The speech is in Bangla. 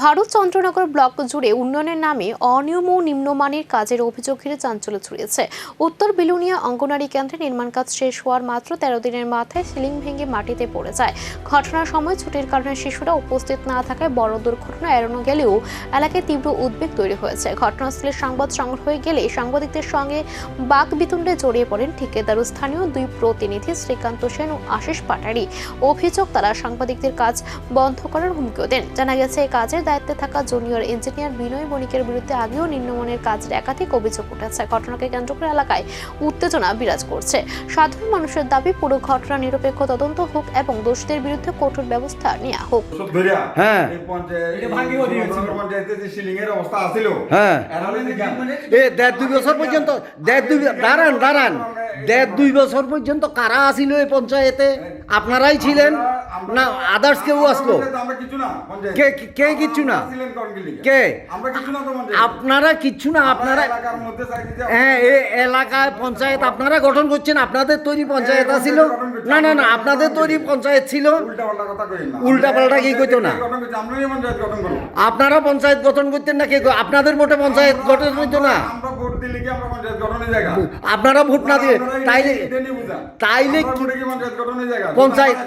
ভারত চন্দ্রনগর ব্লক জুড়ে উন্নয়নের নামে অনিয়ম ও নিম্নমানের কাজের অভিযোগ ঘিরে চাঞ্চল্য ছড়িয়েছে। উত্তর বিলুনিয়া অঙ্গনারী কেন্দ্রে নির্মাণ কাজ শেষ হওয়ার মাত্র 13 দিনের মাথায় সিলিং ভেঙে মাটিতে পড়ে যায়। ঘটনার সময় ছুটির কারণে শিশুরা উপস্থিত না থাকায় বড় দুর্ঘটনা এড়ানো গেলেও এলাকায় তীব্র উদ্বেগ তৈরি হয়েছে। ঘটনাস্থলে সংবাদ সংগ্রহ হয়ে গেলে সাংবাদিকদের সঙ্গে বাকবিতণ্ডে জড়িয়ে পড়েন ঠিকাদার ও স্থানীয় দুই প্রতিনিধি শ্রীকান্ত সেন ও আশিস পাটারি। অভিযোগ, তারা সাংবাদিকদের কাজ বন্ধ করার হুমকিও দেন। জানা গেছে, এই কাজের দায়িত্বে থাকা জুনিয়র ইঞ্জিনিয়ার বিনয় বণিকের বিরুদ্ধে আগেও নিম্নমানের কাজের একাধিক অভিযোগ উঠেছে। ঘটনাকে কেন্দ্র করে এলাকায় উত্তেজনা বিরাজ করছে। সাধারণ মানুষের দাবি, পুরো ঘটনা নিরপেক্ষ তদন্ত হোক এবং দোষীদের বিরুদ্ধে কঠোর ব্যবস্থা নেওয়া হোক। হ্যাঁ দেড় দুই বছর পর্যন্ত দাঁড়ান 1.5-2 বছর পর্যন্ত কারা আসিল এই পঞ্চায়েতে? আপনারাই ছিলেন না আদার্স কেউ আসলো? কে কিচ্ছু না? কে? আপনারা কিচ্ছু না? আপনারা হ্যাঁ এই এলাকায় পঞ্চায়েত আপনারা গঠন করছেন, আপনাদের তৈরি পঞ্চায়েত আসিল না? না না আপনাদের তৈরি পঞ্চায়েত ছিল। উল্টা পাল্টা কি কইতো না? আপনারা পঞ্চায়েত গঠন করতেন না? কে আপনাদের ভোটে পঞ্চায়েত গঠন হইতো না? আপনারা ভোট না দিয়ে তাইলে পঞ্চায়েত